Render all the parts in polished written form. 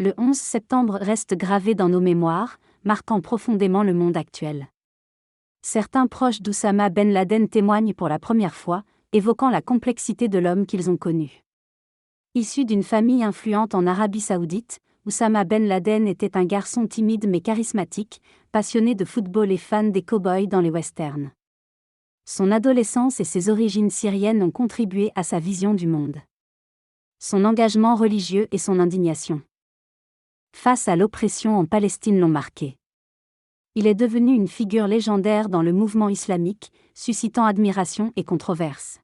Le 11 septembre reste gravé dans nos mémoires, marquant profondément le monde actuel. Certains proches d'Oussama Ben Laden témoignent pour la première fois, évoquant la complexité de l'homme qu'ils ont connu. Issu d'une famille influente en Arabie Saoudite, Oussama Ben Laden était un garçon timide mais charismatique, passionné de football et fan des cow-boys dans les westerns. Son adolescence et ses origines syriennes ont contribué à sa vision du monde. Son engagement religieux et son indignation face à l'oppression en Palestine l'ont marqué. Il est devenu une figure légendaire dans le mouvement islamique, suscitant admiration et controverse.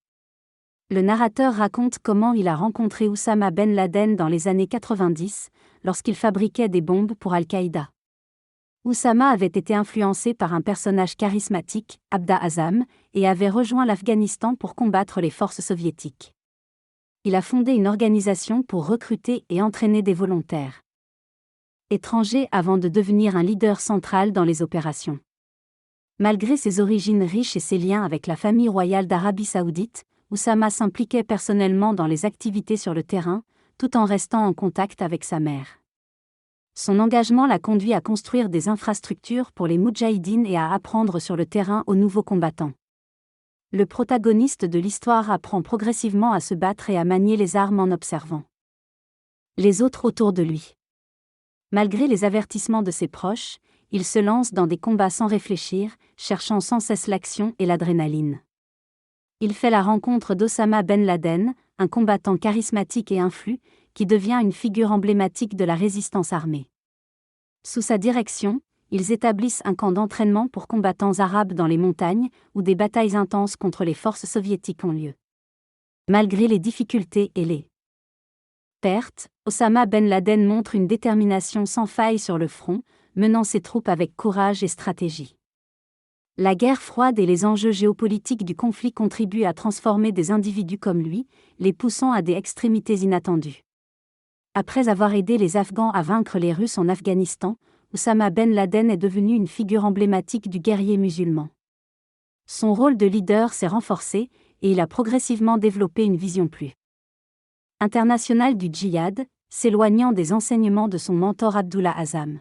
Le narrateur raconte comment il a rencontré Oussama Ben Laden dans les années 90, lorsqu'il fabriquait des bombes pour Al-Qaïda. Oussama avait été influencé par un personnage charismatique, Abda Azam, et avait rejoint l'Afghanistan pour combattre les forces soviétiques. Il a fondé une organisation pour recruter et entraîner des volontaires étrangers avant de devenir un leader central dans les opérations. Malgré ses origines riches et ses liens avec la famille royale d'Arabie Saoudite, Oussama s'impliquait personnellement dans les activités sur le terrain, tout en restant en contact avec sa mère. Son engagement l'a conduit à construire des infrastructures pour les moudjahidines et à apprendre sur le terrain aux nouveaux combattants. Le protagoniste de l'histoire apprend progressivement à se battre et à manier les armes en observant les autres autour de lui. Malgré les avertissements de ses proches, il se lance dans des combats sans réfléchir, cherchant sans cesse l'action et l'adrénaline. Il fait la rencontre d'Oussama Ben Laden, un combattant charismatique et influent, qui devient une figure emblématique de la résistance armée. Sous sa direction, ils établissent un camp d'entraînement pour combattants arabes dans les montagnes, où des batailles intenses contre les forces soviétiques ont lieu. Malgré les difficultés et les pertes, Oussama Ben Laden montre une détermination sans faille sur le front, menant ses troupes avec courage et stratégie. La guerre froide et les enjeux géopolitiques du conflit contribuent à transformer des individus comme lui, les poussant à des extrémités inattendues. Après avoir aidé les Afghans à vaincre les Russes en Afghanistan, Oussama Ben Laden est devenu une figure emblématique du guerrier musulman. Son rôle de leader s'est renforcé, et il a progressivement développé une vision plus internationale du djihad, s'éloignant des enseignements de son mentor Abdullah Azzam.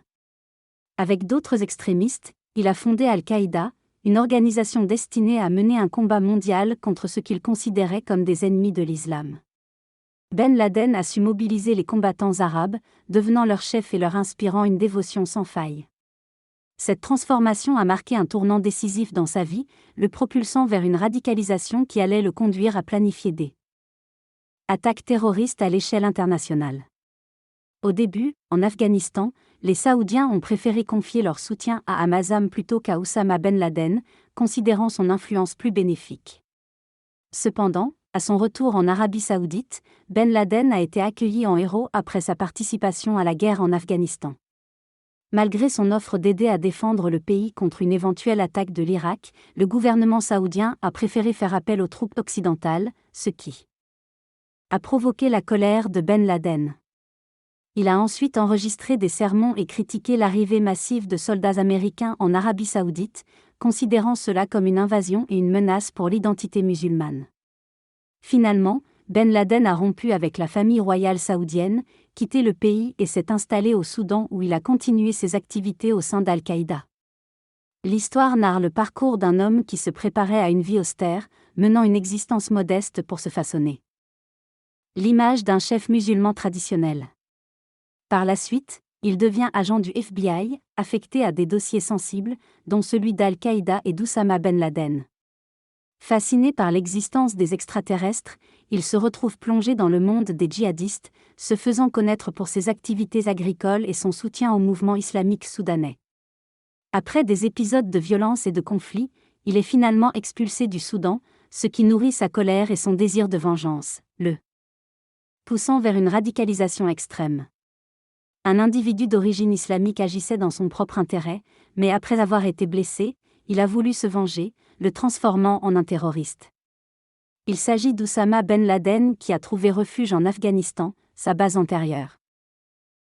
Avec d'autres extrémistes, il a fondé Al-Qaïda, une organisation destinée à mener un combat mondial contre ce qu'il considérait comme des ennemis de l'islam. Ben Laden a su mobiliser les combattants arabes, devenant leur chef et leur inspirant une dévotion sans faille. Cette transformation a marqué un tournant décisif dans sa vie, le propulsant vers une radicalisation qui allait le conduire à planifier des attaques terroristes à l'échelle internationale. Au début, en Afghanistan, les Saoudiens ont préféré confier leur soutien à Azzam plutôt qu'à Oussama Ben Laden, considérant son influence plus bénéfique. Cependant, à son retour en Arabie Saoudite, Ben Laden a été accueilli en héros après sa participation à la guerre en Afghanistan. Malgré son offre d'aider à défendre le pays contre une éventuelle attaque de l'Irak, le gouvernement saoudien a préféré faire appel aux troupes occidentales, ce qui a provoqué la colère de Ben Laden. Il a ensuite enregistré des sermons et critiqué l'arrivée massive de soldats américains en Arabie Saoudite, considérant cela comme une invasion et une menace pour l'identité musulmane. Finalement, Ben Laden a rompu avec la famille royale saoudienne, quitté le pays et s'est installé au Soudan où il a continué ses activités au sein d'Al-Qaïda. L'histoire narre le parcours d'un homme qui se préparait à une vie austère, menant une existence modeste pour se façonner l'image d'un chef musulman traditionnel. Par la suite, il devient agent du FBI, affecté à des dossiers sensibles, dont celui d'Al-Qaïda et d'Oussama Ben Laden. Fasciné par l'existence des extraterrestres, il se retrouve plongé dans le monde des djihadistes, se faisant connaître pour ses activités agricoles et son soutien au mouvement islamique soudanais. Après des épisodes de violence et de conflits, il est finalement expulsé du Soudan, ce qui nourrit sa colère et son désir de vengeance, le poussant vers une radicalisation extrême. Un individu d'origine islamique agissait dans son propre intérêt, mais après avoir été blessé, il a voulu se venger, le transformant en un terroriste. Il s'agit d'Oussama Ben Laden qui a trouvé refuge en Afghanistan, sa base antérieure.